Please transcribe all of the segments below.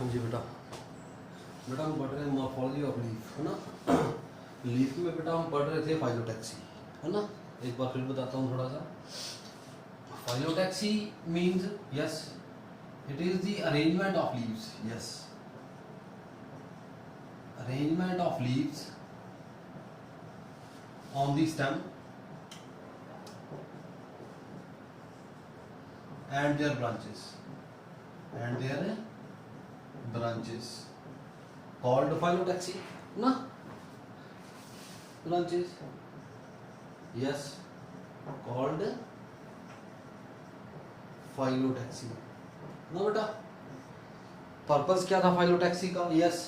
हाँ जी बेटा, बेटा हम पढ़ रहे हैं मॉर्फोलॉजी ऑफ लीफ, है ना। लीफ में बेटा हम पढ़ रहे थे फाइलोटैक्सी, है ना। एक बार फिर बताता हूँ थोड़ा सा। Phyllotaxy means yes it is the arrangement of leaves, yes arrangement of leaves on the stem and their branches called phyllotaxy ना, branches yes called phyllotaxy ना बेटा। पर्पस क्या था फाइलोटैक्सी का? Yes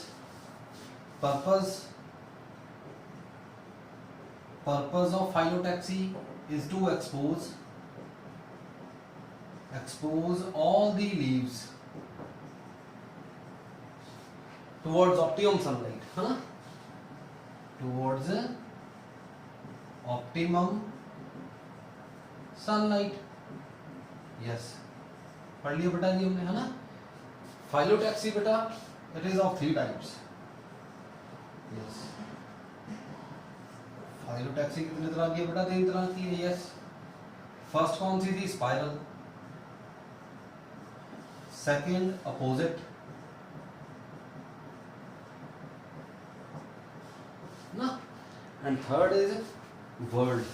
purpose of phyllotaxy is to expose all the leaves towards optimum sunlight, है ना, towards optimum sunlight, yes पढ़ लिया बेटा जी हमने, है ना। फाइलोटैक्सी बेटा it is of 3 types, yes phyllotaxy कितने तरह की है बेटा? 3 तरह की है, यस। फर्स्ट कौन सी थी? स्पाइरल, सेकंड अपोजिट ना, एंड थर्ड इज वर्ल्ड।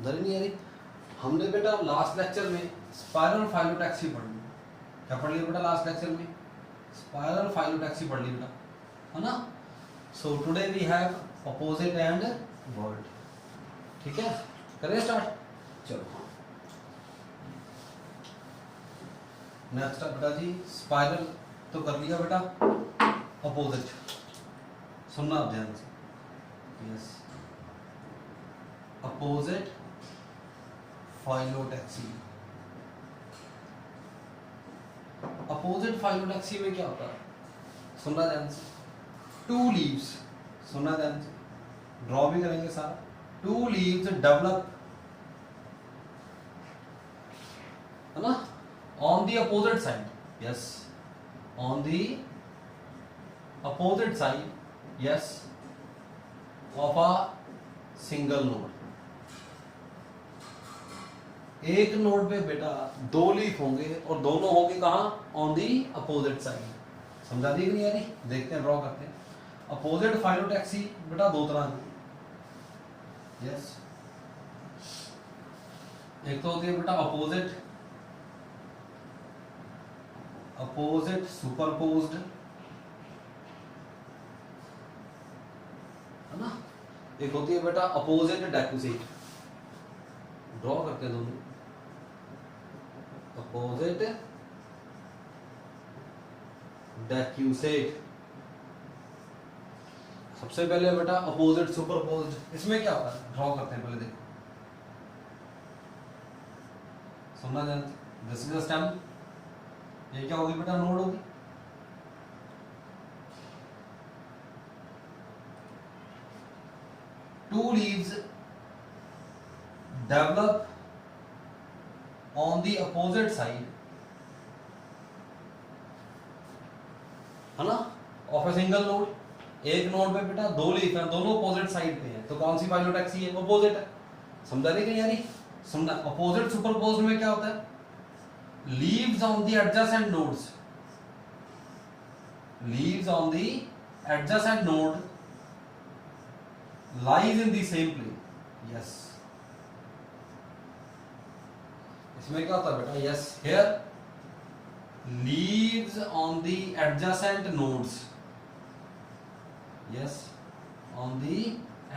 नहीं आ रही। हमने बेटा लास्ट लेक्चर में स्पाइरल फाइलोटैक्सी पढ़ी, क्या पढ़ लिया बेटा लास्ट लेक्चर में? स्पाइरल फाइलोटैक्सी पढ़ ली बेटा, है ना। So today we have opposite and whorled, ठीक है। करें स्टार्ट, चलो। नेक्स्ट बेटा जी स्पाइरल तो कर लिया बेटा, अपोजिट सुनना आप ध्यान से, yes opposite phyllotaxy. Opposite phyllotaxy में क्या होता है? सुनना ध्यान से। 2 लीव्स, सुनना ध्यान से, ड्रॉ भी करेंगे सारा। 2 लीव्स डेवलप, है ना, on the opposite side, yes on the opposite side, yes of a single node. एक नोड पे बेटा 2 लीफ होंगे और दोनों होंगे कहाँ? On the opposite side. समझा दी कि नहीं आ रही? देखते हैं, ड्रॉ करते हैं। अपोजिट फाइलोटैक्सी बेटा 2 तरह की, यस एक तो होती है बेटा अपोजिट सुपरपोज्ड, है ना। एक होती है बेटा अपोजिट डाइक्यूसेट। ड्रॉ करते हैं दोनों, अपोजिट डाइक्यूसेट। सबसे पहले बेटा अपोजिट सुपरपोज्ड, इसमें क्या होता है? ड्रॉ करते हैं पहले, देखो सुनना ध्यान से। दिस इज द स्टेम, ये क्या होगी बेटा? नोड होगी। Two leaves develop on the opposite side, है ना, ऑफ ए सिंगल नोड। एक नोड पे बेटा 2 लीफ है, दोनों अपोजिट साइड पे हैं, तो कौन सी फाइलोटैक्सी है? अपोजिट है। समझा रही कि यानी? सुनना, अपोजिट सुपरपोज्ड में क्या होता है? Leaves on the adjacent nodes, leaves on the adjacent node lies in the same plane, yes. इसमें क्या होता है बेटा? Yes here leaves on the adjacent nodes, yes on the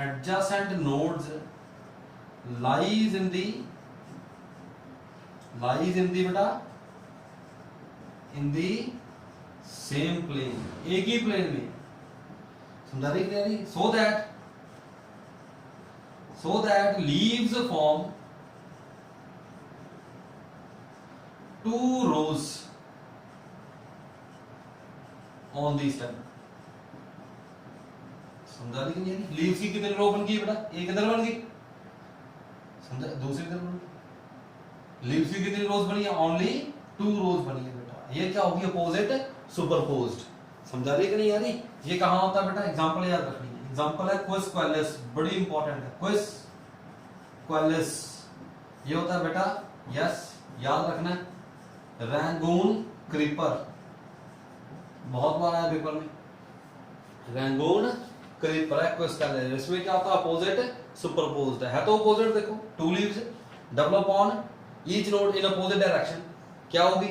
adjacent nodes lies in the बेटा in the same plane, एक ही plane में। समझा रही clearly? so that leaves form 2 rows on the stem। समझा दी कि नहीं? लीव्स की कितनी रो बन गई बेटा? एक इधर बन गई, समझा? दूसरी तरफ लीव्स की कितनी रोज बनी है? ओनली 2 रोज बनी है बेटा। ये क्या होगी? Opposite superposed. समझा रही कि नहीं यारी? ये कहां होता है बेटा? एग्जांपल याद रखनी है। एग्जांपल है क्विस क्वालिस, बड़ी इंपॉर्टेंट है क्विस क्वालिस। ये होता है बेटा, यस याद रखना है, रैंगून क्रीपर, बहुत बार आया पेपर में, रैंगून क्रीपर है क्विस क्वालिस। इसमें क्या होता है? अपोजिट सुपरपोज्ड है तो अपोजिट देखो, 2 leaves develop on each node in opposite direction, क्या होगी?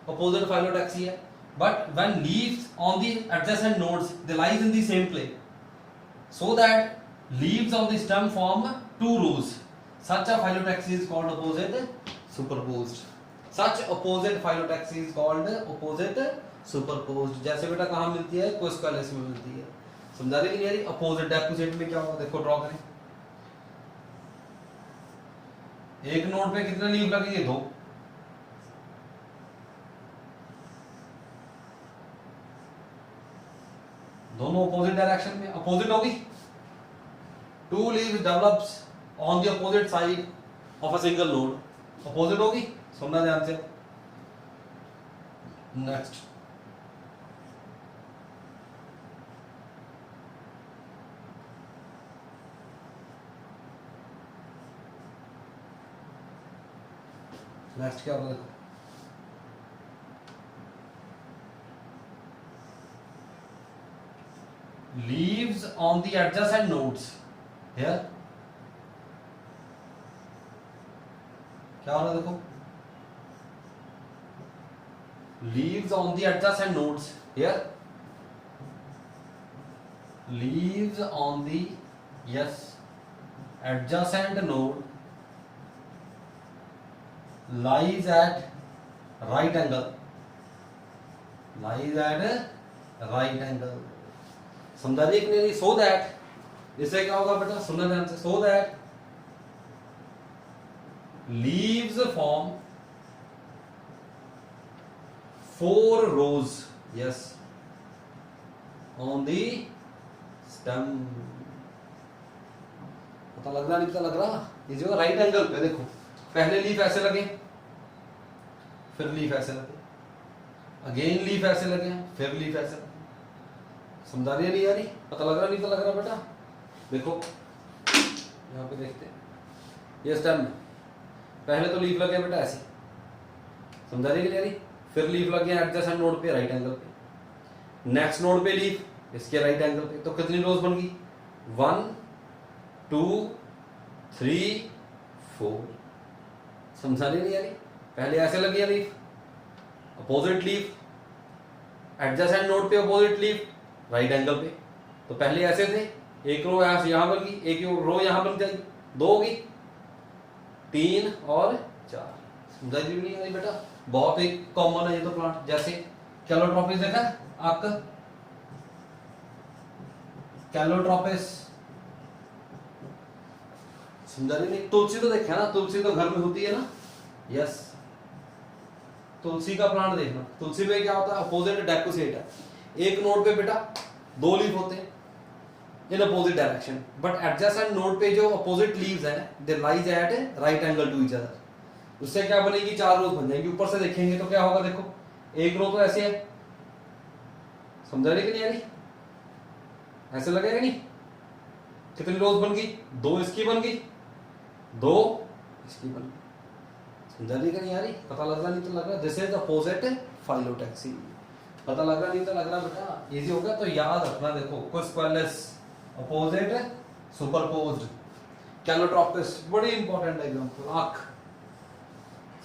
अपोजिट फाइलोटैक्सी है। But when leaves on the adjacent nodes they lies in the same plane, so that leaves on the stem form 2 rows, such a phyllotaxy is called opposite superposed. Such opposite phyllotaxy is called opposite superposed. जैसे बेटा कहाँ मिलती है? क्विस Qualis में मिलती है। समझा रही कि नहीं? अपोजिट डेपोजिट में क्या होगा देखो, ड्रॉ करें। एक नोड पे कितने लीव लगेंगे? 2। दोनों अपोजिट डायरेक्शन में, अपोजिट होगी। 2 leaves develops on the opposite side of a single node, opposite होगी। सुनना ध्यान से। नेक्स्ट, नेक्स्ट क्या होगा देखो, leaves on the adjacent nodes here, क्या हो रहा है देखो, leaves on the adjacent nodes here, leaves on the, yes, adjacent node lies at right angle, lies at right angle। समझा रही है कि नहीं? सो दैट, इससे क्या होगा बेटा? सुनना ध्यान से। So that leaves form 4 rows, yes, on the stem. पता लग रहा नहीं? पता लग रहा? ये जो राइट एंगल पे देखो, पहले लीफ ऐसे लगे, फिर लीफ ऐसे लगे, अगेन लीफ ऐसे लगे, फिर लीफ ऐसे लगे। समझा रही है नहीं यारी? पता लग रहा नहीं? पता लग रहा बेटा? देखो यहाँ पे देखते हैं, ये स्टेम में पहले तो लीफ लगे बेटा ऐसे, समझा रही है यारी? फिर लीफ लगे एडजेसेंट नोड पे राइट एंगल पे, नेक्स्ट नोड पे लीफ इसके राइट एंगल पे, तो कितनी रोज बन गई? 1 2 3 4। समझा रही है यारी? पहले ऐसे लगी है leaf, opposite leaf, adjacent node पे अपोजिट लीफ, राइट एंगल पे। तो पहले ऐसे थे, एक रो यहां बन गई, एक रो यहां बन गई, 2 होगी, 3 और 4। समझा जी नहीं आई बेटा? बहुत ही कॉमन है ये तो प्लांट। जैसे कैलोट्रोपिस देखा आपका, कैलोट्रोपिस, समझा रही नहीं? तुलसी तो देखा ना, तुलसी तो घर में होती है ना, यस। तुलसी का प्लांट देखना, तुलसी में क्या होता है? अपोजिट डेकोसेट है। एक नोड पे बेटा 2 लीफ होते हैं in opposite direction, but adjacent node पे जो अपोजिट लीव्स हैं they lies at right angle to each other. उससे क्या बनेगी? 4 रोज बन जाएंगी। ऊपर से देखेंगे तो क्या होगा देखो, एक रो तो ऐसे है, समझा रही कि नहीं यारी? ऐसे लगेगा नहीं? कितनी रोज बन गई? 2 इसकी बन गई, 2 इसकी बन गई। समझा रही कि नहीं यारी? पता लग रहा नहीं तो लग रहा? This is opposite phyllotaxy. पता लग रहा नहीं तो लग रहा बेटा? इजी हो गया तो याद रखना। देखो क्विस क्वालिस, अपोजिट सुपरपोज्ड, कैलोट्रोपिस, बड़ी इंपॉर्टेंट एग्जांपल। आंख,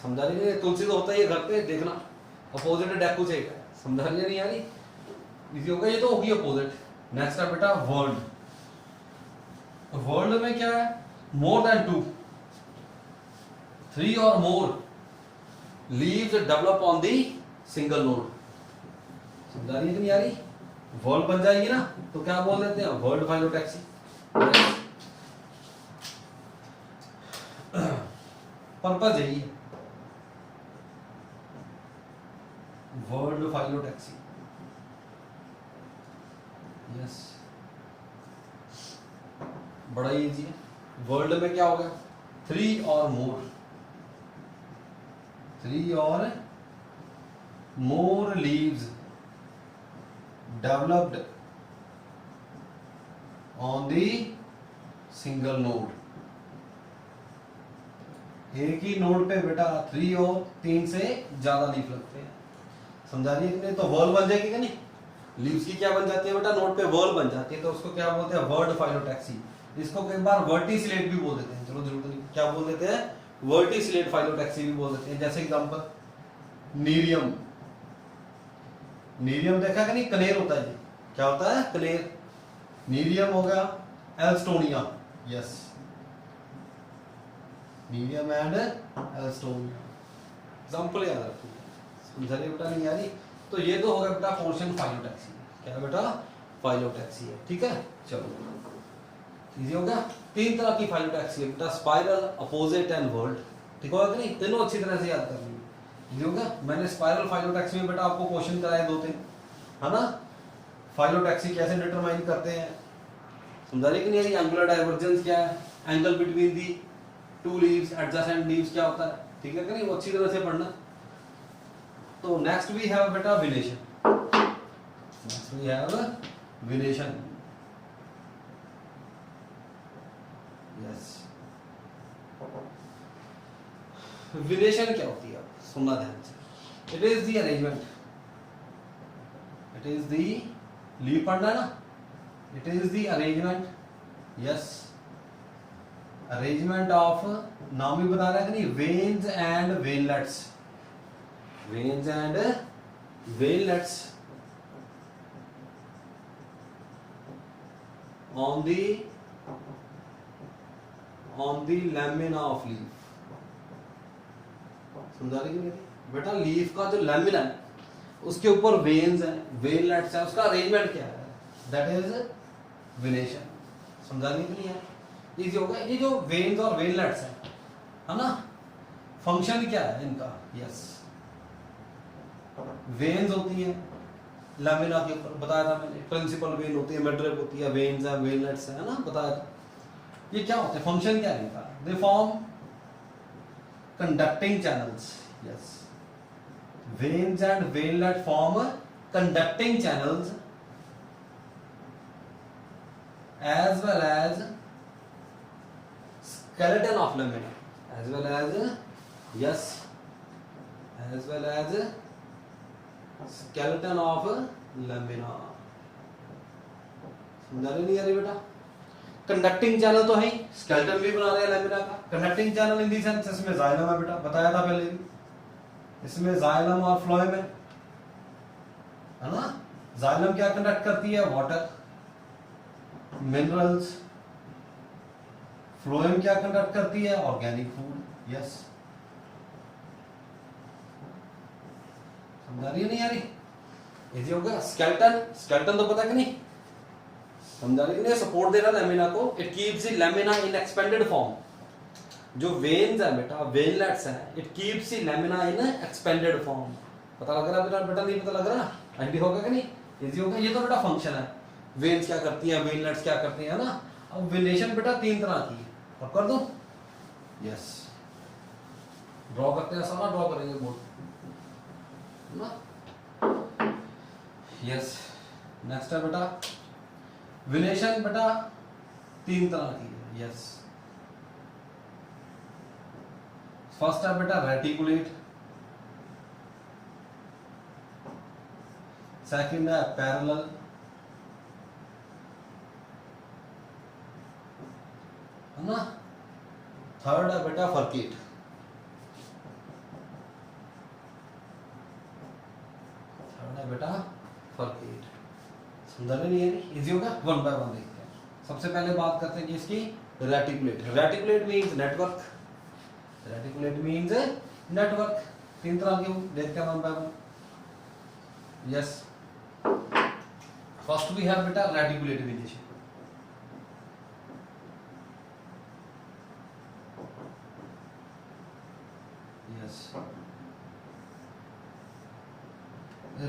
समझा रही है? तुलसी तो होता ही है घर पे, देखना अपोजिट डेकोसेट है। समझा रही है नहीं यारी? इजी हो गया, ये तो होगी अपोजिट। नेक्स्ट है बेटा वर्ल्ड। वर्ल्ड में क्या है? मोर देन 2 3 और more leaves develop on the single node. समझा रही है कि नहीं यारी? वर्ल्ड बन जाएगी ना तो क्या बोल देते हैं? World phyllotaxy. पर्पज यही है, वर्ल्ड फाइलोटैक्सी, यस। बड़ा इजी है। वर्ल्ड में क्या हो गया? 3 or more, 3 or more leaves developed on the single node, एक ही नोड पे बेटा 3 और 3 से ज्यादा लीफ लगते हैं, समझा रही है? तो वर्ल बन जाएगी क्या? नहीं, लीव्स की क्या बन जाती है बेटा? नोड पे वर्ल बन जाती है, तो उसको क्या बोलते हैं? Word phyllotaxy. इसको कई बार वर्टिसिलेट भी बोल देते हैं, चलो जरूरत नहीं, क्या बोल देते हैं? वर्टिसिलेट फाइलोटैक्सी भी बोल देते हैं। जैसे एग्जांपल नीरियम, नीरियम देखा कि नहीं? कनेर होता है जी, क्या होता है? कनेर। नीरियम हो गया, Alstonia, yes, Nerium and Alstonia, example याद रखिए, समझा रही बेटा? नहीं यारी? तो ये तो होगा बेटा पोर्शन फाइलोटैक्सी। क्या बेटा? फाइलोटैक्सी है, ठीक है। चलो इजी हो गया। 3 तरह की फाइलोटैक्सी है बेटा, स्पाइरल, अपोजिट एंड वर्ल्ड, ठीक होगा कि नहीं? तीनों अच्छी तरह से याद कर लीजिए, इजी हो गया। मैंने स्पाइरल फाइलोटैक्सी में बेटा आपको क्वेश्चन कराए 2-3, है ना? फाइलोटैक्सी कैसे डिटरमाइन करते हैं, समझा रही कि नहीं? एंगुलर डाइवर्जेंस क्या है, angle between the 2 leaves, adjacent leaves क्या होता है, ठीक है कि नहीं? वो अच्छी तरह से पढ़ना। तो नेक्स्ट वी हैव बेटा venation, next we have venation, yes. Venation क्या होती है? सुनना ध्यान से। It is the arrangement, it is the, leave पढ़ना ना, it is the arrangement, yes, arrangement of, नाम ही बता रहा है कि नहीं? Veins and veinlets, veins and veinlets on the lamina of leaf, समझा रही कि नहीं बेटा? लीफ का जो लैमिना है उसके ऊपर वेन्स है, वेनलेट्स है, उसका अरेंजमेंट क्या है? दैट इज विनेशन, समझा रही कि नहीं है? इजी होगा। ये जो वेन्स और वेनलेट्स है ना, फंक्शन क्या है इनका? यस, वेन्स होती है लैमिना के ऊपर, बताया था मैंने, प्रिंसिपल वेन होती है, मिडरिप होती है, वेन्स है, वेनलेट्स है ना, बताया था। ये क्या होते हैं? फंक्शन क्या है इनका? They form conducting channels, yes, veins and veinlet form conducting channels as well as skeleton of lamina, as well as, yes, as well as skeleton of lamina, समझा रहे नहीं आ रही बेटा? कंडक्टिंग चैनल तो है ही, स्केलेटन भी बना रहे हैं लैमिना का। Conducting channel in the sense इसमें जाइलम है बेटा, बताया था पहले भी, इसमें जाइलम और फ्लोएम है ना? जाइलम क्या कंडक्ट करती है? Water, minerals. फ्लोएम क्या कंडक्ट करती है? ऑर्गेनिक फूड, यस, समझा रही है नहीं आ रही? इजी हो गया। स्केलेटन, स्केलेटन तो पता कि नहीं? समझा रही है? सपोर्ट दे रहा है लैमिना को, it keeps the lamina in expanded form. जो वेन्स है बेटा, वेनलेट्स है, it keeps the lamina in expanded form. पता लग रहा है बेटा? बेटा नहीं पता लग रहा? आईडी होगा कि नहीं? इजी होगा। ये तो बेटा फंक्शन है, वेन्स क्या करती हैं, वेनलेट्स क्या करती हैं ना। अब विनेशन बेटा 3 तरह की है, और कर दूं? यस, ड्रॉ करते हैं, सारा ड्रॉ करेंगे बोर्ड ना, यस। नेक्स्ट है बेटा विनेशन, बेटा 3 तरह की है, यस। फर्स्ट है बेटा रेटिकुलेट, सेकंड है पैरेलल, है ना, थर्ड है बेटा फर्केट, थर्ड है बेटा फर्केट। समझा नहीं है? इजी होगा। 1 बाय 1 देखते हैं। सबसे पहले बात करते हैं कि इसकी reticulate. Reticulate means network, reticulate means network. 3 तरह के देखते हैं 1 by 1, yes. First we have बेटा reticulate venation, yes.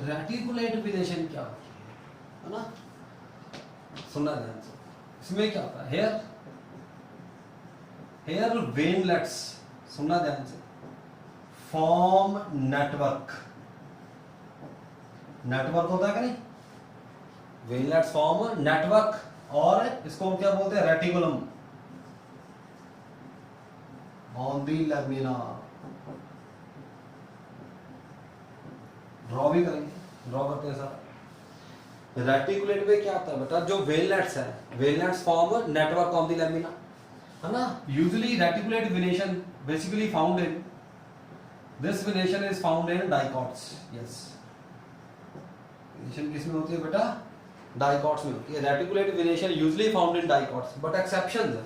Reticulate venation क्या होती है ना, सुनना ध्यान से। इसमें क्या होता है? हेयर, हेयर वेनलेट्स, सुनना ध्यान से, फॉर्म नेटवर्क, नेटवर्क होता है कि नहीं, वेनलेट्स फॉर्म नेटवर्क, और इसको क्या बोलते हैं, reticulum on the lamina. Draw भी करेंगे, ड्रॉ करते हैं सर। रेटिकुलेट में क्या आता है बेटा, जो वेनलेट्स है, veinlets form network on the lamina, है ना। Usually reticulate venation basically found in, this venation is found in dicots, yes. Venation किसमें होती है बेटा, डाइकॉट्स में होती है। Reticulate venation usually found in dicots, but exceptions है,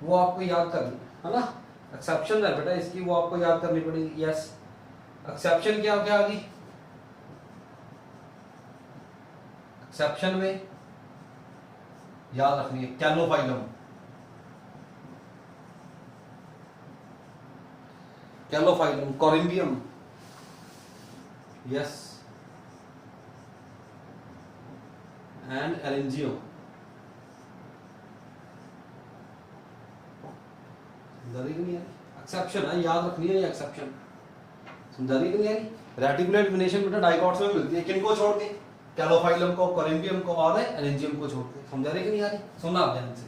वो आपको याद करनी है ना, एक्सेप्शन है बेटा इसकी, वो आपको याद करनी पड़ेगी, यस। एक्सेप्शन क्या क्या आ गई, एक्सेप्शन में याद रखनी है कैलोफाइलम, कैलोफाइलम, कोरिम्बियम, यस, एंड एरेंजियम। समझा रही कि नहीं? एक्सेप्शन है, याद रखनी है ये एक्सेप्शन, समझा रही कि नहीं? रेटिकुलेट वेनेशन बेटा डाइकॉट्स में मिलती है, किनको छोड़ के, कैलोफाइलम को, कोरिम्बियम को और एरेंजियम को छोड़ के। समझा रही कि नहीं? यार सुनना आप ध्यान से,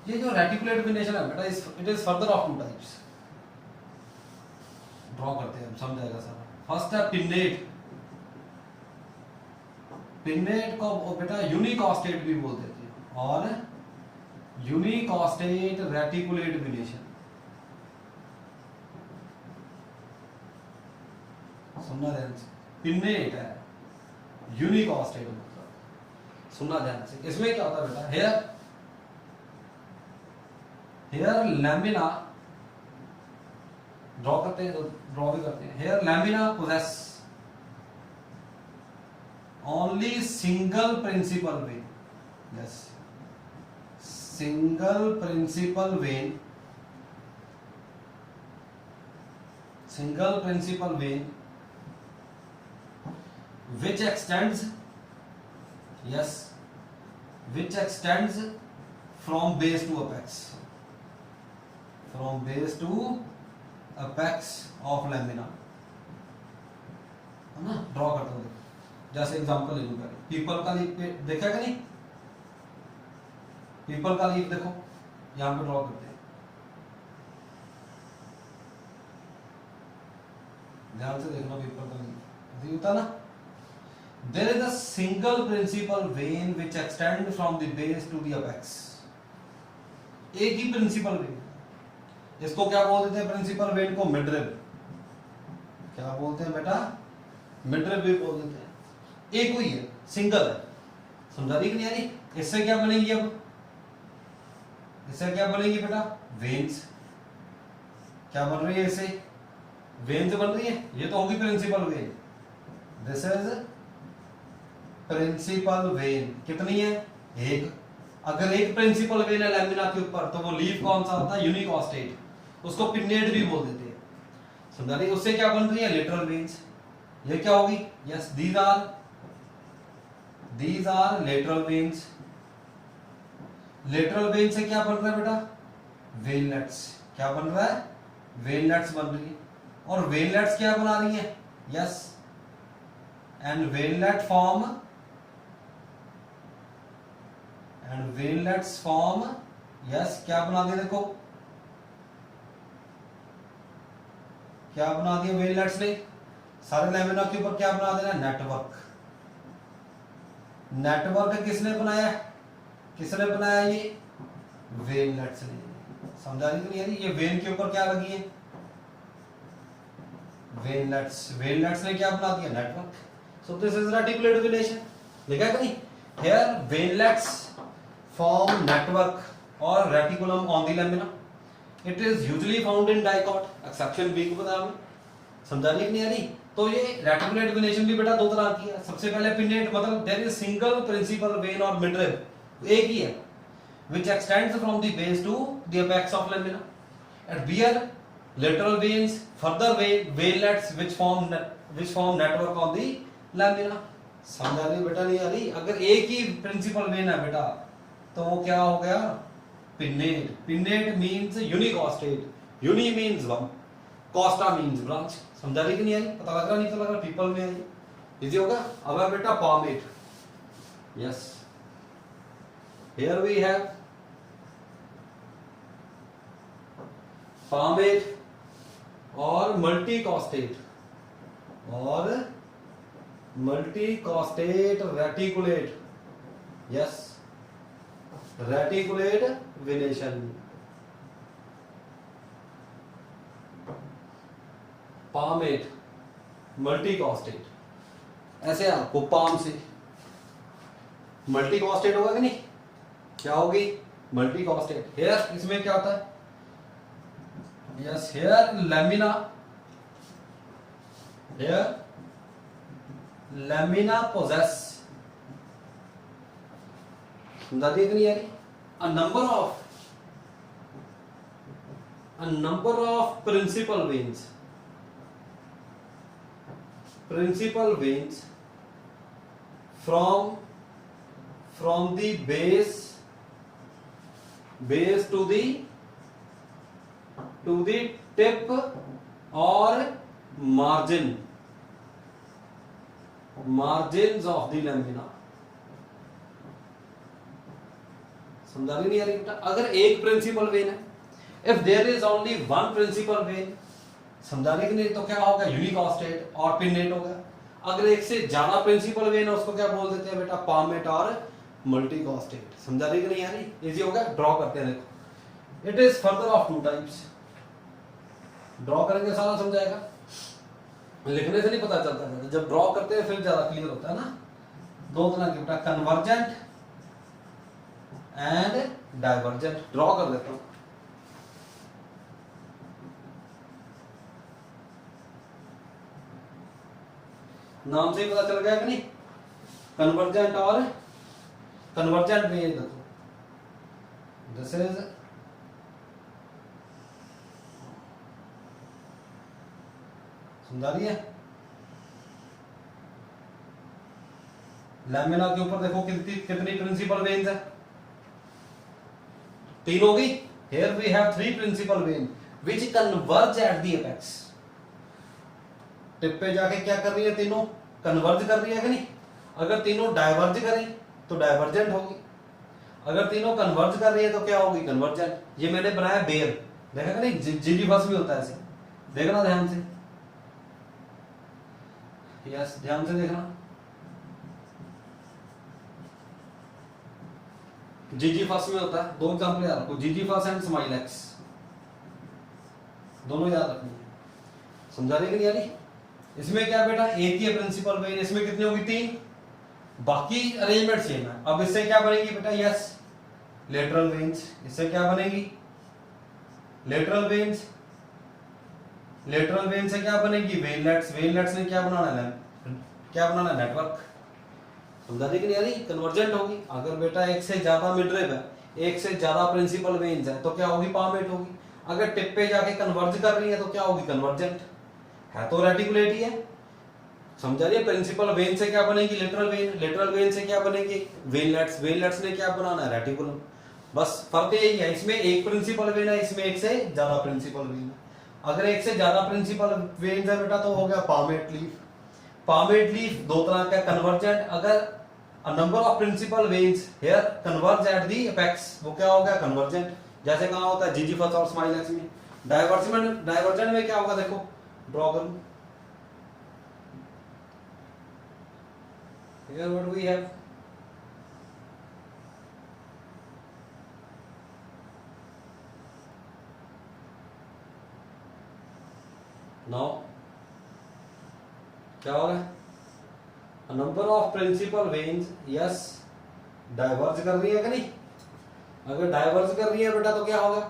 ये जो रेटिकुलेट वेनेशन है बेटा, it is further of 2 types. Draw करते हैं, समझ जाएगा सर। फर्स्ट है पिन्नेट, पिन्नेट को बेटा यूनिकॉस्टेट भी बोल देते हैं, और यूनिकॉस्टेट रेटिकुलेट वेनेशन। सुनना ध्यान से, पिन्नेट है, यूनिकॉस्टेट मतलब, सुनना ध्यान से। इसमें क्या होता है बेटा, हेयर, हेयर लैमिना, ड्रॉ करते हैं तो ड्रॉ भी करते हैं। Here lamina possesses only single principal vein, yes, single principal vein, single principal vein which extends, yes, which extends from base to apex, from base to apex of lamina, है ना। Draw करता हूँ, जैसे example ले लूँ, people का leaf पे देखा कि नहीं, पीपल का लीफ देखो, यहाँ पे ड्रॉ करते हैं, ध्यान से देखना, पीपल का लीफ ऐसे होता ना। There is a single principal vein which extends from the base to the apex. एक ही प्रिंसिपल वेन, इसको क्या बोल देते हैं, प्रिंसिपल वेन को मिडरिब, क्या बोलते हैं बेटा, मिडरिब भी बोल देते हैं। एक ही है, सिंगल है, समझा रही कि नहीं आ रही? इससे क्या बनेगी, अब इससे क्या बनेगी बेटा, वेन्स। क्या बन रही है इससे, वेन्स बन रही है, ये तो होगी principal vein. This is principal vein, कितनी है, एक। अगर एक प्रिंसिपल वेन है लैमिना के ऊपर, तो वो लीफ कौन सा होता है, यूनिकॉस्टेट, उसको पिन्नेट भी बोल देते हैं, समझा रही? उससे क्या बन रही है, लेटरल वेन्स। ये क्या होगी, yes, these are lateral veins. Lateral vein से क्या बन रहा है बेटा, वेनलेट्स। क्या बन रहा है, वेनलेट्स बन रही है। और वेनलेट्स क्या बना रही है, yes, and veinlet form, and veinlets form, yes, क्या बना दिया, देखो क्या बना दिया वेनलेट्स ने, सारे लैमिना के ऊपर क्या बना देना, नेटवर्क। नेटवर्क किसने बनाया, किसने बनाया, ये वेनलेट्स ने। समझा रही कि नहीं? ये वेन के ऊपर क्या लगी है, वेनलेट्स। वेनलेट्स ने क्या बना दिया, network. So this is reticulate venation, लिखा कि नहीं? Here veinlets form network or reticulum on the lamina. It is usually found in dicot, exception भी बता हमें, समझा रही नहीं आ रही? तो ये रेटिकुलेट वेनेशन भी बेटा दो तरह की है। सबसे पहले पिन्नेट, मतलब there is single principal vein और मिडरिब, एक ही है, which extends from the base to the apex of lamina. At bear lateral veins, further veinlets which form network on the lamina. समझा रही बेटा नहीं आ रही? अगर एक ही प्रिंसिपल वेन है बेटा, तो वो क्या हो गया, pinnate. Pinnate means unicostate. Uni means one, costa means branch. समझा रही कि नहीं आई? पता लग रहा नहीं? तो लग रहा पीपल में आई, इजी होगा. अब है बेटा palmate. Yes, here we have palmate और multicostate और multicostate reticulate. Yes, reticulate venation. palmate, multicostate. ऐसे आपको palm से multicostate होगा कि नहीं? क्या होगी? multicostate. Here इसमें क्या होता है? Yes, here lamina. Here lamina possess. समझा दिया कि नहीं यार? A number of principal veins. Principal veins from the base to the tip or margins of the lamina. समझा रही नहीं यार बेटा? अगर एक प्रिंसिपल वेन है, if there is only one principal vein, समझा रही कि नहीं? तो क्या होगा? यूनिकॉस्टेट और पिन्नेट होगा. अगर एक से ज्यादा प्रिंसिपल वेन है उसको क्या बोल देते हैं बेटा? पामेट और मल्टीकॉस्टेट. समझा रही कि नहीं यार? इजी होगा. ड्रॉ करते हैं. देखो, it is further of two types. Draw करेंगे सारा समझाएगा. लिखने से नहीं पता चलता है, जब ड्रॉ करते हैं फिर ज्यादा क्लियर होता है ना. दो तरह के बेटा, कन्वर्जेंट एंड डाइवर्जेंट. ड्रॉ कर देता हूं. नाम से ही पता चल गया कि नहीं? कन्वर्जेंट और कन्वर्जेंट में ये देखो, दिस इज समझा रही है? लैमिना के ऊपर देखो कितनी प्रिंसिपल वेन्स है? तीन होगी. Here we have three principal vein which converge at the apex. Tip पे जाके क्या कर रही है? तीनों कन्वर्ज कर रही है कि नहीं? अगर तीनों डाइवर्ज करें तो डाइवर्जेंट होगी. अगर तीनों कन्वर्ज कर रही है तो क्या होगी? कन्वर्जेंट. ये मैंने बनाया बेर. देखा कि नहीं? जिजीफस भी होता है ऐसे. देखना ध्यान से. यस, ध्यान से देखना. जिजीफस में होता है. दो एग्जांपल याद रखो, जिजीफस एंड स्माइलेक्स. दोनों याद रखनी है. समझा रही कि नहीं? इसमें क्या बेटा? एक ही है प्रिंसिपल वेन. इसमें कितनी होगी? तीन. बाकी अरेंजमेंट सेम है. अब इससे क्या बनेगी बेटा? Yes, lateral veins. इससे क्या बनेगी? Lateral veins. लेटरल वेन से क्या बनेगी? वेनलेट्स. वेनलेट्स ने क्या बनाना है? नेटवर्क. समझा दी कि नहीं? कन्वर्जेंट होगी. अगर बेटा एक से ज्यादा मिडरिब है, एक से ज्यादा प्रिंसिपल वेन्स है, तो क्या होगी? पामेट होगी. अगर टिप पे जाके कन्वर्ज कर रही है तो क्या होगी? कन्वर्जेंट. है तो रेटिकुलेट ही है. समझा रही है? प्रिंसिपल वेन से क्या बनेगी? Lateral when. लेटरल वेन से क्या बनेगी? वेनलेट्स. वेनलेट्स ने क्या बनाना है? रेटिकुलम. बस फर्क यही है. इसमें एक प्रिंसिपल वेन है, इसमें एक से ज्यादा प्रिंसिपल वेन है. अगर एक से ज्यादा प्रिंसिपल वेन है बेटा तो हो गया पामेट लीफ. पामेट लीफ दो तरह का, कन्वर्जेंट. अगर a number of principal veins here converge at the apex, वो क्या हो गया? कन्वर्जेंट. जैसे कहाँ होता है? जिजीफस और स्माइलेक्स में. डाइवर्जेंट में क्या होगा? देखो, ड्रॉ करूं. Here what we have? Now क्या होगा? A number of principal veins, yes, diverge कर रही है कि नहीं? अगर डाइवर्ज कर रही है बेटा तो क्या होगा?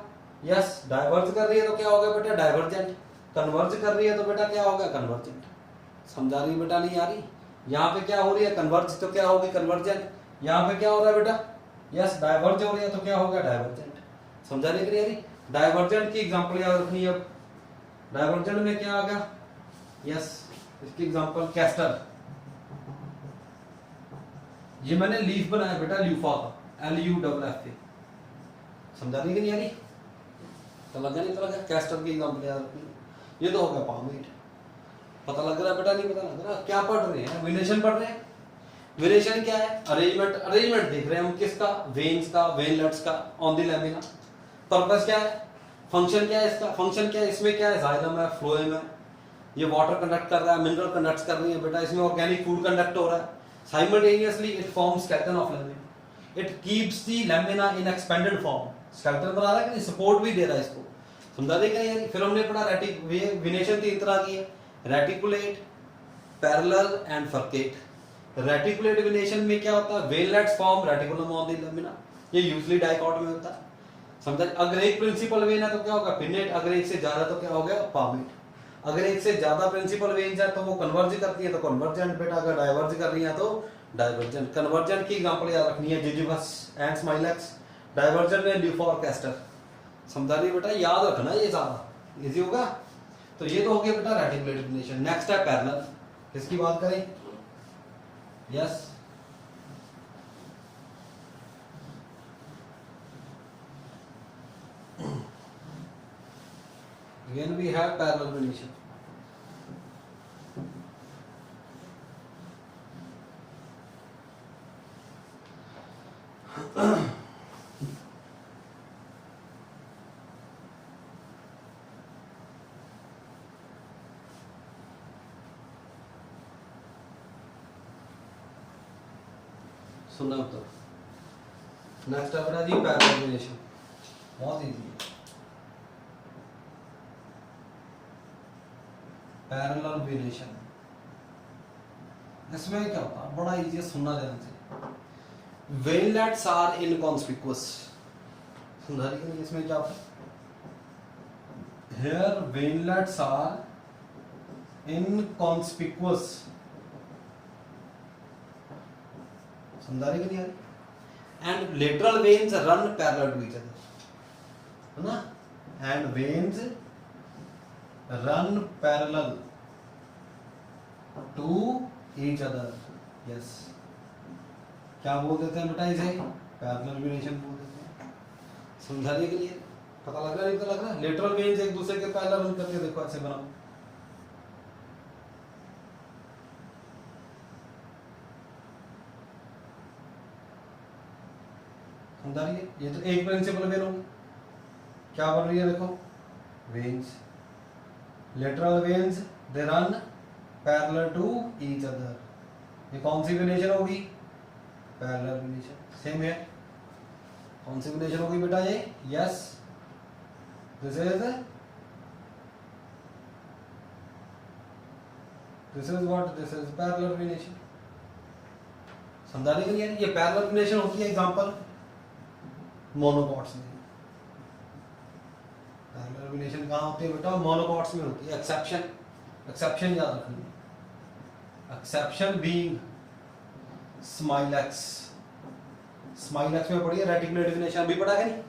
यस, डाइवर्ज कर रही है तो क्या होगा बेटा? डाइवर्जेंट. कन्वर्ज कर रही है तो बेटा क्या होगा? कन्वर्जेंट. समझा रही बेटा? नहीं आ रही? यहाँ पे क्या हो रही है? कन्वर्ज. तो क्या होगी? कन्वर्जेंट. यहाँ पे क्या हो रहा है बेटा? यस, डाइवर्ज हो रही है तो क्या होगा? डाइवर्जेंट. समझा रही कि नहीं आ रही? डाइवर्जेंट की एग्जांपल याद रखनी है. अब डाइवर्जेंट में क्या आ गया? यस, इसकी एग्जांपल कैस्टर. ये मैंने लीफ बनाया बेटा ल्यूफा का, LUFFA. समझा रही कि नहीं यारी? तो लगा नहीं, तो लगा कैस्टर की एग्जाम्पल यार। ये तो हो गया पामेट। पता लग रहा है बेटा? नहीं पता लग रहा? क्या पढ़ रहे हैं? वेनेशन पढ़ रहे हैं। वेनेशन क्या है? अरेंजमेंट। अरेंजमेंट देख रहे हैं हम किसका? वेन्स का, वेनलेट्स का ऑन द लैमिना। पर्पस क्या है? फंक्शन क्या है इसका? फंक्शन क्या है? इसमें क्या है? जाइलम है, फ्लोएम है, ये वाटर कंडक्ट कर रहा है, मिनरल कंडक्ट कर रही है बेटा, इसमें ऑर्गेनिक फूड कंडक्ट हो रहा है। Simultaneously it forms skeleton of lamina, it keeps the lamina in expanded form. Skeleton बना रहा है कि नहीं? सपोर्ट भी दे रहा है इसको। समझा देगा यार? फिर हमने पढ़ा वेनेशन 3 तरह की है, reticulate, parallel and forget. Reticulate venation में क्या होता है? Veinlets form reticulum on the lamina, ये यूजुअली डाइकॉट में होता है। समझा? अगर एक प्रिंसिपल वेन है तो क्या होगा? पिनेट। अगर एक से ज्यादा तो क्या हो गया? पामेट। अगर एक से ज्यादा प्रिंसिपल वेन्स है तो वो कन्वर्ज करती है तो कन्वर्जेंट बेटा, अगर डाइवर्ज कर रही है तो डाइवर्जेंट। कन्वर्जेंट की एग्जांपल याद रखनी है, जिजिबस एंड स्माइलेक्स। डाइवर्जेंट में ल्यूफॉर कैस्टर। समझा रही बेटा? याद रखना, ये ज्यादा इजी होगा। तो ये तो हो गया बेटा रेटिकुलेट वेनेशन। नेक्स्ट है पैरेलल। किसकी बात करें? Yes, again we have parallel venation. सुनना तो नेक्स्ट है बेटा जी पैरेलल वेनेशन। बहुत इजी है पैरेलल वेनेशन। इसमें क्या होता है? बड़ा इजी है, सुनना ध्यान से। Veinlets are inconspicuous. सुना रही है? इसमें क्या होता है? Here veinlets are inconspicuous. समझा रही कि नहीं? And lateral veins run parallel to each other, है ना? And veins run parallel to each other. Yes, क्या बोल देते हैं बेटा इसे? पैरेलल वेनेशन बोल देते हैं। समझा रही है कि नहीं? पता लग रहा है? नहीं पता लग रहा? लेटरल वेन्स एक दूसरे के पैरेलल रन करके देखो, ऐसे बनाओ। समझा रही है? ये तो एक प्रिंसिपल वेन होगी। क्या बन रही है? देखो, veins, lateral veins they run parallel to each other. ये कौन सी वेनेशन होगी? Parallel venation. सेम है, कौन सी वेनेशन होगी बेटा ये? Yes, this is what? This is parallel venation. समझा रही है? ये पैरेलल वेनेशन होती है एग्जांपल मोनोकॉट्स में। पैरेलल वेनेशन कहाँ होती है बेटा? मोनोकॉट्स में होती है। एक्सेप्शन, एक्सेप्शन याद रखनी है। Exception being Smilax. स्माइलेक्स में पढ़ी है रेटिकुलेट वेनेशन, अभी पढ़ा है नहीं?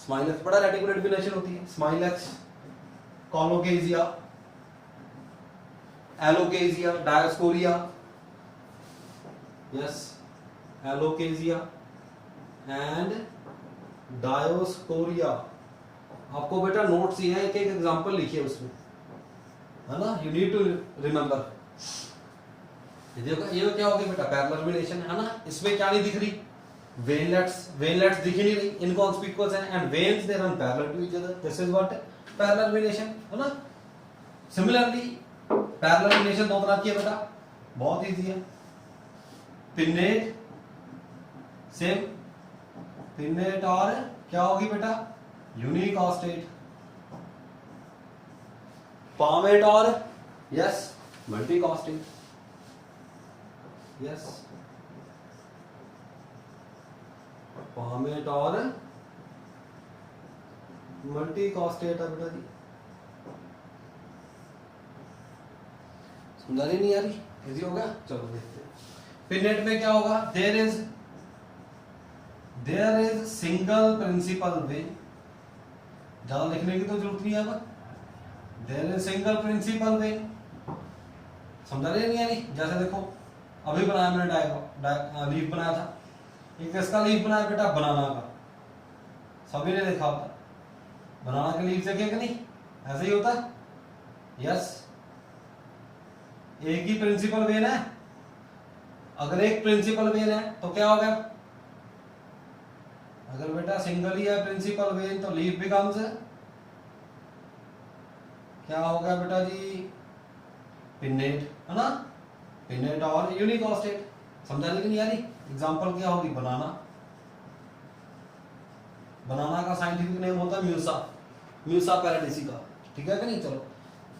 स्माइलेक्स पढ़ा, रेटिकुलेट वेनेशन होती है। Smilax, Colocasia, Alocasia, Dioscorea. Yes, Alocasia and Dioscorea. आपको बेटा नोट्स ही है, एक एक एग्जांपल लिखिए उसमें, है ना? You need to remember. देखो ये क्या हो गया बेटा? पैरेलल वेनेशन, है ना? इसमें क्या नहीं दिख रही? वेनलेट्स, वेनलेट्स दिख ही नहीं रही, इनकॉन्स्पिकुअस है, and veins they run parallel to each other. This is what? Parallel venation, है ना? सिमिलरली पैरेलल वेनेशन दो तरह की है बेटा, बहुत इजी है। पिन्नेट, सेम पिन्नेट, और क्या होगी बेटा? Unique Oersted. पामेट और यस मल्टी कॉस्टेट। यस, पामेट और मल्टी कॉस्टेट है बेटा जी। समझा रही नहीं आ रही? इजी होगा? चलो देखते हैं। पिनेट में क्या होगा? देयर इज सिंगल प्रिंसिपल वे। ज्यादा लिखने की तो जरूरत नहीं है। देयर इज सिंगल प्रिंसिपल वे। समझा रही नहीं आ रही? जैसे देखो अभी बनाया मैंने लीफ बनाया था, एक इसका लीफ बनाया बेटा बनाना का। सभी ने देखा होता है, बनाना के लीव्स देखे कि नहीं, ऐसे ही होता है। यस, एक ही प्रिंसिपल वेन है, अगर एक प्रिंसिपल वेन है तो क्या हो गया, अगर बेटा सिंगल ही है प्रिंसिपल वेन तो लीफ बिकम्स क्या हो गया बेटा जी, पिन्नेट, है ना, पिन्नेट और यूनिकॉस्टेट। समझा नहीं कि नहीं यारी। एग्जांपल क्या होगी, बनाना, बनाना का साइंटिफिक नेम होता है म्यूसा, म्यूसा पैराडिसिका, ठीक है कि नहीं। चलो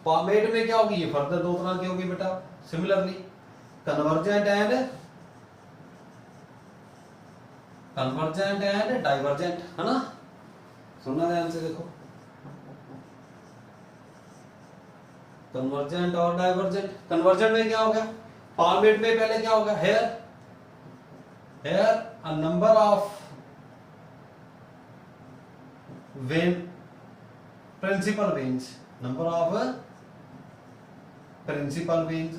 पामेट में क्या होगी, ये फर्दर दो तरह की होगी बेटा, सिमिलरली कन्वर्जेंट एंड डाइवर्जेंट, है ना। सुनना ध्यान से देखो, कन्वर्जेंट और डाइवर्जेंट। कन्वर्जेंट में क्या हो गया, पामेट में पहले क्या हो गया, here a number of vein, principal veins, number of principal veins.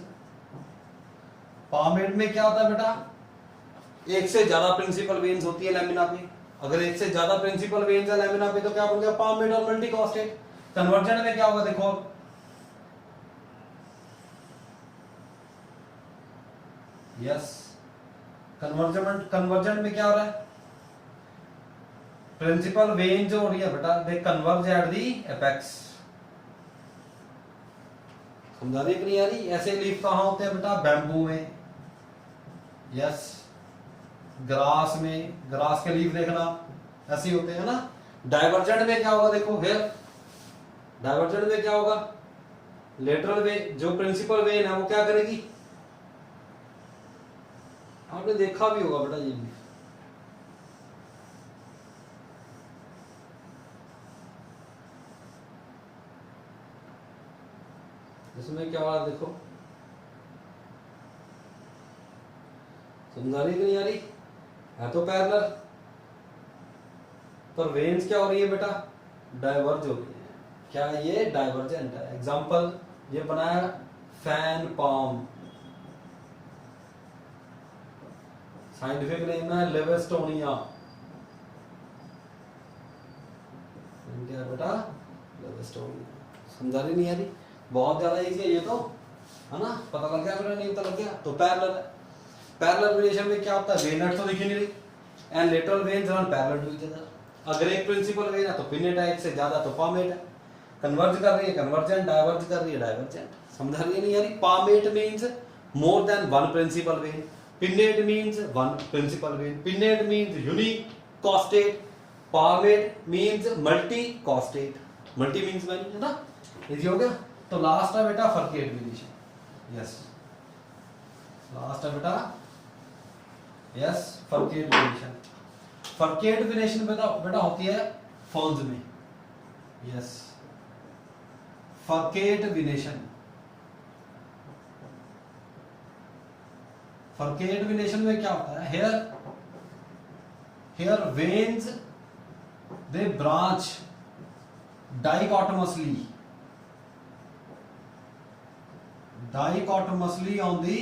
Palmate में क्या होता है बेटा, एक से ज्यादा प्रिंसिपल वेन्स होती है लैमिना पे, अगर एक से ज्यादा प्रिंसिपल वेन्स है लैमिना पे तो क्या बन गया, पामेट और मल्टीकॉस्टेट। कन्वर्जेंट में क्या होगा, देखो यस, कन्वर्जेंट में क्या हो रहा है, प्रिंसिपल वेन जो हो रही है बेटा, दे कन्वर्ज एट दी एपेक्स। समझा रही कि नहीं आ रही। ऐसे लीफ कहां होते हैं बेटा, बैम्बू में, यस, ग्रास में, ग्रास के लीफ देखना ऐसे होते हैं ना। डाइवर्जेंट में क्या होगा, देखो हेयर, डाइवर्जेंट में क्या होगा, लेटरल वे, जो प्रिंसिपल वेन है वो क्या करेगी, आपने देखा भी होगा बेटा ये भी, इसमें क्या हो रहा है देखो, समझा रही कि नहीं आ रही है, तो पैरेलल, पर वेन्स क्या हो रही है बेटा, डाइवर्ज हो रही है, क्या ये डाइवर्जेंट है। एग्जांपल ये बनाया फैन पाम, साइंटिफिक नेम है लेवेस्टोनिया, क्या है बेटा, लेवेस्टोनिया। समझा रही नहीं आ रही, बहुत ज्यादा इजी है ये तो, है ना, पता लग गया, मेरा नहीं पता लग गया तो पैरेलल है। पैरेलल रिलेशन में क्या होता है, वेनट तो दिख ही नहीं रही, and lateral veins run parallel to each other. अगर एक प्रिंसिपल वेन है तो पिनेट है, एक से ज्यादा तो पामेट है, कन्वर्ज कर रही है कन्वर्जेंट, डाइवर्ज कर रही है डाइवर्जेंट। समझा रही है नहीं यारी। Palmate means more than one principal vein, pinnate means one principal vein, pinnate means unicostate, palmate means multicostate, multi means many, है ना, इजी हो गया। तो लास्ट है बेटा फर्केट वेरिएशन, यस, लास्ट है बेटा, yes, furcate variation. Furcate variation बेटा होती है फॉर्म्स में, yes, furcate variation, furcate variation में क्या होता है, here veins they branch dichotomously on the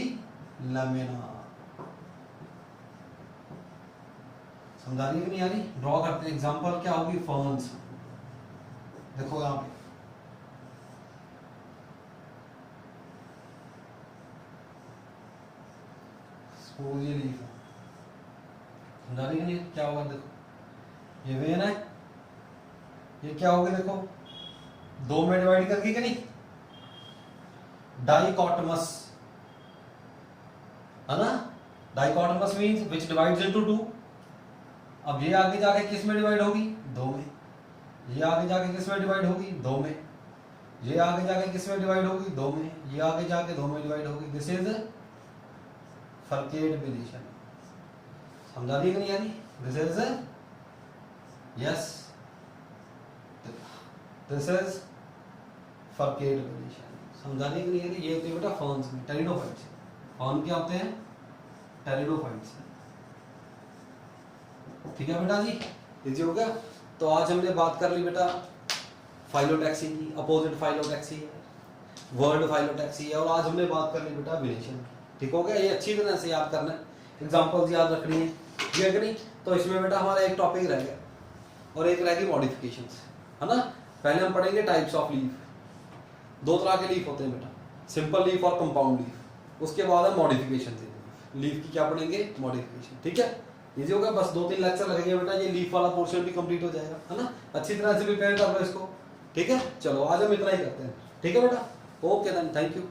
lamina। समझा रही है कि नहीं आ रही। ड्रॉ करते हैं, एग्जांपल क्या होगी, फर्न्स, देखो यहां पे सपोज ये लीफ है, समझा रही है कि नहीं, क्या होगा देखो, ये वेन है, ये क्या होगी देखो, दो में डिवाइड करके कि नहीं, डाइकोटमस, है ना, dichotomous means which divides into two. अब ये आगे जाके किस में डिवाइड होगी, दो में, ये आगे जाके किस में डिवाइड होगी, दो में, ये आगे जाके किस में डिवाइड होगी, दो में, ये आगे जाके दो में डिवाइड होगी। This is forget variation. समझा दी कि नहीं यानी, this is yes, this is forget variation. समझाने के लिए ये होती है बेटा फॉर्म्स में, टेरिडोफाइट्स। फॉर्म क्या होते हैं, टेरिडोफाइट्स, ठीक है बेटा जी, इजी हो गया। तो आज हमने बात कर ली बेटा फाइलोटैक्सी की, अपोजिट फाइलोटैक्सी है, वर्ड फाइलोटैक्सी है, और आज हमने बात कर ली बेटा वेरिएशन की, ठीक हो गया। ये अच्छी तरह से याद करना है, एग्जांपल्स याद रखनी है, ये नहीं तो इसमें बेटा हमारा एक टॉपिक रह गया, और एक रहेगी मॉडिफिकेशंस, है ना। पहले हम पढ़ेंगे टाइप्स ऑफ लीफ। दो तरह के लीफ होते हैं बेटा, सिंपल लीफ और कंपाउंड लीफ। उसके बाद हम मॉडिफिकेशन लीफ की क्या पढ़ेंगे, मॉडिफिकेशन। ठीक है, इजी होगा। बस 2-3 लेक्चर लगेंगे बेटा, ये लीफ वाला पोर्शन भी कंप्लीट हो जाएगा, है ना। अच्छी तरह से प्रिपेयर कर लो इसको। ठीक है, चलो आज हम इतना ही करते हैं। ठीक है बेटा, ओके देन, थैंक यू।